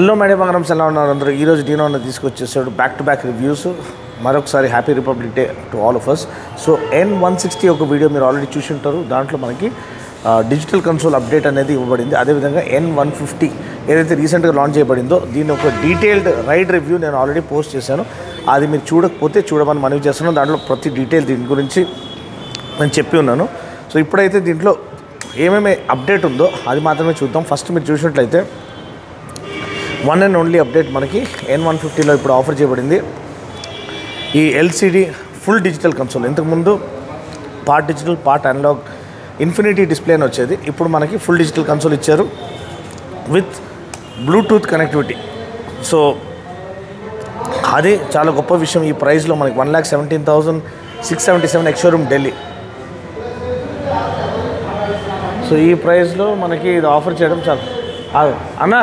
Hello madam బంగారం ఎలా ఉన్నారు అందరూ. ఈరోజు డీనో అన్న తీసుకొచ్చేసాడు బ్యాక్ టు బ్యాక్ రివ్యూస్. మరొకసారి happy Republic Day to all of us. So N160 ఒక వీడియో మీరు ఆల్రెడీ చూసి ఉంటారు. దాంట్లో మనకి డిజిటల్ కన్సోల్ అప్డేట్ అనేది ఇవ్వబడింది. అదేవిధంగా N150 ఏదైతే రీసెంట్గా లాంచ్ చేయబడిందో దీని ఒక డీటెయిల్డ్ రైడ్ రివ్యూ నేను ఆల్రెడీ పోస్ట్ చేశాను. అది మీరు చూడకపోతే చూడమని మనవి చేస్తున్నాను. దాంట్లో ప్రతి డీటెయిల్ దీని గురించి నేను చెప్పి ఉన్నాను. సో ఇప్పుడైతే దీంట్లో ఏమేమి అప్డేట్ ఉందో అది మాత్రమే చూద్దాం. ఫస్ట్ మీరు చూసినట్లయితే వన్ అండ్ ఓన్లీ అప్డేట్ మనకి N150లో ఇప్పుడు ఆఫర్ చేయబడింది. ఈ ఎల్సిడి ఫుల్ డిజిటల్ కన్సోల్. ఇంతకుముందు part digital part analogue infinity display అని వచ్చేది. ఇప్పుడు మనకి ఫుల్ డిజిటల్ కన్సోల్ ఇచ్చారు విత్ బ్లూటూత్ కనెక్టివిటీ. సో అది చాలా గొప్ప విషయం. ఈ ప్రైస్లో మనకి 1,17,677 ఎక్స్-షోరూమ్ ఢిల్లీ. సో ఈ ప్రైస్లో మనకి ఇది ఆఫర్ చేయడం చాలా అన్న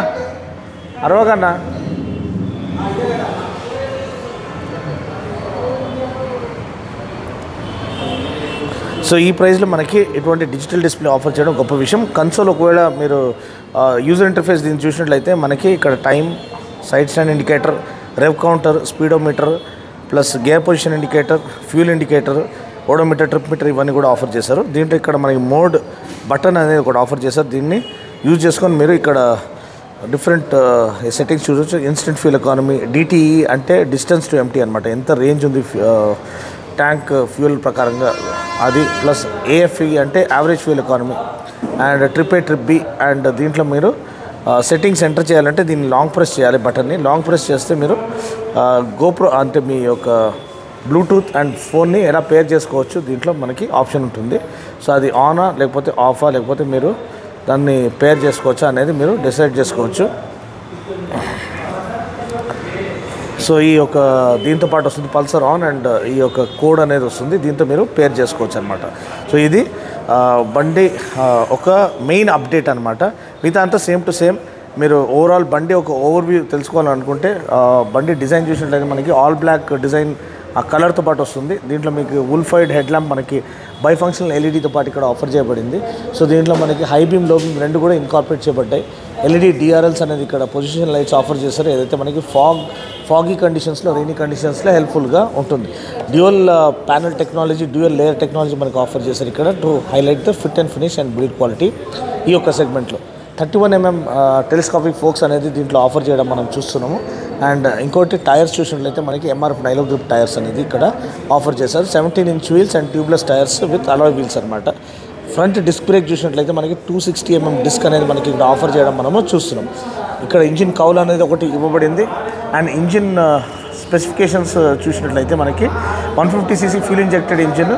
అరవగన్నా. సో ఈ ప్రైస్లో మనకి ఇటువంటి డిజిటల్ డిస్ప్లే ఆఫర్ చేయడం గొప్ప విషయం. కన్సోల్ ఒకవేళ మీరు యూజర్ ఇంటర్ఫేస్ దీన్ని చూసినట్లయితే మనకి ఇక్కడ time, side stand indicator, rev counter, speedometer plus gear position indicator, fuel indicator, odometer, trip meter ఇవన్నీ కూడా ఆఫర్ చేశారు. దీంట్లో ఇక్కడ మనకి మోడ్ బటన్ అనేది ఒకటి ఆఫర్ చేశారు. దీన్ని యూజ్ చేసుకొని మీరు ఇక్కడ డిఫరెంట్ సెట్టింగ్స్ చూడవచ్చు. ఇన్స్టెంట్ ఫ్యూల్ ఎకానమీ, డిటిఈ అంటే డిస్టెన్స్ టు ఎంటీ అనమాట, ఎంత రేంజ్ ఉంది ట్యాంక్ ఫ్యూల్ ప్రకారంగా అది, ప్లస్ ఏఎఫ్ఈ అంటే average fuel economy, and trip A trip B. And దీంట్లో మీరు సెట్టింగ్స్ ఎంటర్ చేయాలంటే దీన్ని లాంగ్ ప్రెస్ చేయాలి. బటన్ని లాంగ్ ప్రెస్ చేస్తే మీరు గోప్రో అంటే మీ యొక్క బ్లూటూత్ అండ్ ఫోన్ని ఎలా పేర్ చేసుకోవచ్చు దీంట్లో మనకి ఆప్షన్ ఉంటుంది. సో అది ఆనా లేకపోతే ఆఫా లేకపోతే మీరు దాన్ని పేర్ చేసుకోవచ్చు అనేది మీరు డిసైడ్ చేసుకోవచ్చు. సో ఈ యొక్క దీంతో పాటు వస్తుంది పల్సర్ ఆన్ అండ్ ఈ యొక్క కోడ్ అనేది వస్తుంది. దీంతో మీరు పేర్ చేసుకోవచ్చు అనమాట. సో ఇది బండి ఒక మెయిన్ అప్డేట్ అనమాట. మిగతా అంతా సేమ్ టు సేమ్. మీరు ఓవరాల్ బండి ఒక ఓవర్వ్యూ తెలుసుకోవాలనుకుంటే బండి డిజైన్ చూసినట్లయితే మనకి ఆల్ బ్లాక్ డిజైన్ ఆ కలర్తో పాటు వస్తుంది. దీంట్లో మీకు వుల్ఫైడ్ హెడ్ ల్యాంప్ మనకి బైఫంక్షనల్ ఎల్ఈడీతో పాటు ఇక్కడ ఆఫర్ చేయబడింది. సో దీంట్లో మనకి హై బీమ్, లో బీమ్ రెండు కూడా ఇన్కార్పొరేట్ చేయబడ్డాయి. ఎల్ఈడీ డిఆర్ఎల్స్ అనేది ఇక్కడ పొజిషన్ లైట్స్ ఆఫర్ చేశారు. ఏదైతే మనకి ఫాగీ కండిషన్స్లో, రెయినీ కండిషన్స్లో హెల్ప్ఫుల్గా ఉంటుంది. Dual panel technology, dual layer technology మనకి ఆఫర్ చేశారు ఇక్కడ to highlight the fit and finish and build quality. ఈ యొక్క సెగ్మెంట్లో 31mm టెలిస్కోపిక్ ఫోక్స్ అనేది దీంట్లో ఆఫర్ చేయడం మనం చూస్తున్నాము. అండ్ ఇంకోటి టైర్స్ చూసినట్లయితే మనకి ఎంఆర్ఎఫ్ నైలో గ్రిప్ టైర్స్ అనేది ఇక్కడ ఆఫర్ చేశారు. 17-inch wheels and tubeless tyres with alloy wheels అనమాట. ఫ్రంట్ డిస్క్ బ్రేక్ చూసినట్లయితే మనకి 260mm డిస్క్ అనేది మనకి ఇక్కడ ఆఫర్ చేయడం మనము చూస్తున్నాం. ఇక్కడ ఇంజిన్ కౌల్ అనేది ఒకటి ఇవ్వబడింది. అండ్ ఇంజిన్ స్పెసిఫికేషన్స్ చూసినట్లయితే మనకి 150cc ఫ్యూల్ ఇంజెక్టెడ్ ఇంజిన్.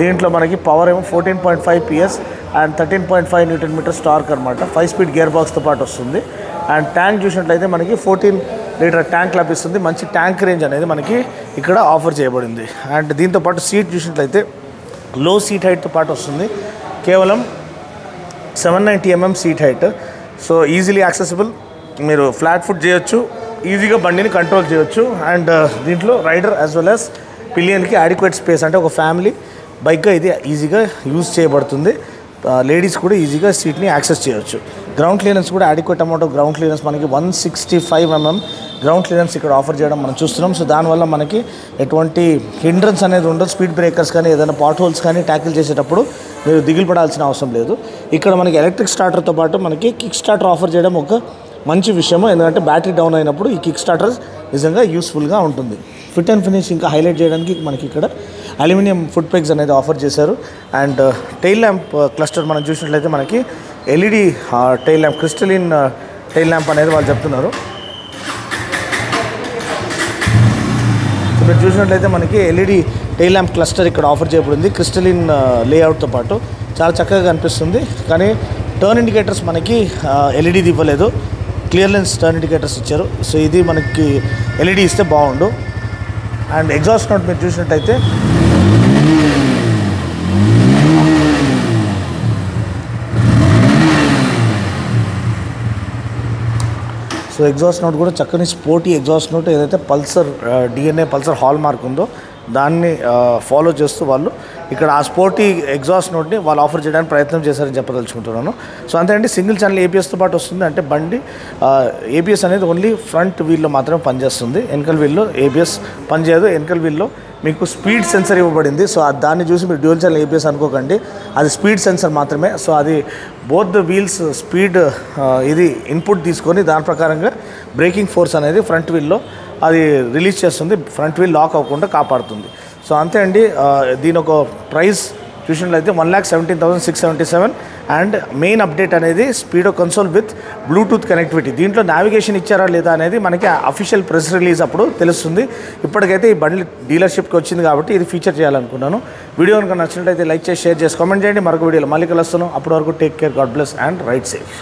దీంట్లో మనకి పవర్ ఏమో 14.5 PS అండ్ 13.5 Nm టార్క్ అనమాట. 5-speed గేర్ బాక్స్తో పాటు వస్తుంది. అండ్ ట్యాంక్ చూసినట్లయితే మనకి 14 లీటర్ ట్యాంక్ లభిస్తుంది. మంచి ట్యాంక్ రేంజ్ అనేది మనకి ఇక్కడ ఆఫర్ చేయబడింది. అండ్ దీంతో పాటు సీట్ చూసినట్లయితే లో సీట్ హైట్తో పాటు వస్తుంది. కేవలం 790mm seat height. So easily accessible. మీరు ఫ్లాట్ ఫుట్ చేయొచ్చు, ఈజీగా బండిని కంట్రోల్ చేయొచ్చు. అండ్ దీంట్లో రైడర్ యాజ్ వెల్ యాజ్ పిలియన్కి అడిక్వేట్ స్పేస్, అంటే ఒక ఫ్యామిలీ బైక్గా ఇది ఈజీగా యూజ్ చేయబడుతుంది. లేడీస్ కూడా ఈజీగా సీట్ని యాక్సెస్ చేయొచ్చు. గ్రౌండ్ క్లియరెన్స్ కూడా adequate amount of ground clearance మనకి 165mm గ్రౌండ్ క్లియరెన్స్ ఇక్కడ ఆఫర్ చేయడం మనం చూస్తున్నాం. సో దానివల్ల మనకి ఎటువంటి హిండ్రన్స్ అనేది ఉండదు. స్పీడ్ బ్రేకర్స్ కానీ ఏదైనా పాట్ హోల్స్ కానీ ట్యాకిల్ చేసేటప్పుడు మీరు దిగులు పడాల్సిన అవసరం లేదు. ఇక్కడ మనకి ఎలక్ట్రిక్ స్టార్టర్తో పాటు మనకి కిక్ స్టార్టర్ ఆఫర్ చేయడం ఒక మంచి విషయము. ఎందుకంటే బ్యాటరీ డౌన్ అయినప్పుడు ఈ కిక్ స్టార్టర్ నిజంగా యూస్ఫుల్గా ఉంటుంది. ఫిట్ అండ్ ఫినిష్ ఇంకా హైలైట్ చేయడానికి మనకి ఇక్కడ అల్యూమినియం ఫుట్ పెగ్స్ అనేది ఆఫర్ చేశారు. అండ్ టైల్ ల్యాంప్ క్లస్టర్ మనం చూసినట్లయితే మనకి LED tail lamp, crystalline tail lamp అనేది వాళ్ళు చెప్తున్నారు. మీరు చూసినట్లయితే మనకి ఎల్ఈడి టైల్ ల్యాంప్ క్లస్టర్ ఇక్కడ ఆఫర్ చేయబడింది. క్రిస్టలిన్ లేఅవుట్తో పాటు చాలా చక్కగా కనిపిస్తుంది. కానీ టర్న్ ఇండికేటర్స్ మనకి ఎల్ఈడీది ఇవ్వలేదు, క్లియర్ లెన్స్ టర్న్ ఇండికేటర్స్ ఇచ్చారు. సో ఇది మనకి ఎల్ఈడి ఇస్తే బాగుండు. అండ్ ఎగ్జాస్ట్ నోట్ మీరు చూసినట్టయితే సో ఎగ్జాస్ట్ నోట్ కూడా చక్కని స్పోర్టీ ఎగ్జాస్ట్ నోట్. ఏదైతే Pulsar DNA Pulsar hall mark ఉందో దాన్ని ఫాలో చేస్తూ వాళ్ళు ఇక్కడ ఆ స్పోర్టీ ఎగ్జాస్ట్ నోట్ని వాళ్ళు ఆఫర్ చేయడానికి ప్రయత్నం చేశారని చెప్పదలుచుకుంటున్నాను. సో అంతే అండి, సింగిల్ ఛానల్ ఏబిఎస్తో పాటు వస్తుంది. అంటే బండి ఏబిఎస్ అనేది ఓన్లీ ఫ్రంట్ వీల్లో మాత్రమే పనిచేస్తుంది, వెనకల్ వీల్లో ఏబిఎస్ పనిచేయదు. వెనకల్ వీల్లో మీకు స్పీడ్ సెన్సర్ ఇవ్వబడింది. సో దాన్ని చూసి మీరు డ్యూయల్ ఛానల్ ఏబిఎస్ అనుకోకండి, అది స్పీడ్ సెన్సర్ మాత్రమే. సో అది బోత్ ద వీల్స్ స్పీడ్ ఇది ఇన్పుట్ తీసుకొని దాని ప్రకారంగా బ్రేకింగ్ ఫోర్స్ అనేది ఫ్రంట్ వీల్లో అది రిలీజ్ చేస్తుంది, ఫ్రంట్ వీల్ లాక్ అవ్వకుండా కాపాడుతుంది. సో అంతే అండి, దీని ఒక ప్రైస్ చూసినట్లయితే 1,17,677. అండ్ మెయిన్ అప్డేట్ అనేది speedo console with Bluetooth connectivity. దీంట్లో నావిగేషన్ ఇచ్చారా లేదా అనేది మనకి అఫీషియల్ ప్రెస్ రిలీజ్ అప్పుడు తెలుస్తుంది. ఇప్పటికైతే ఈ బండి డీలర్షిప్కి వచ్చింది కాబట్టి ఇది ఫీచర్ చేయాలనుకున్నాను. వీడియో కనుక నచ్చినట్లయితే లైక్ చేసి షేర్ చేసి కామెంట్ చేయండి. మరొక వీడియోలో మళ్ళీ కలుస్తున్నాం. అప్పటి వరకు take care, God bless and right safe.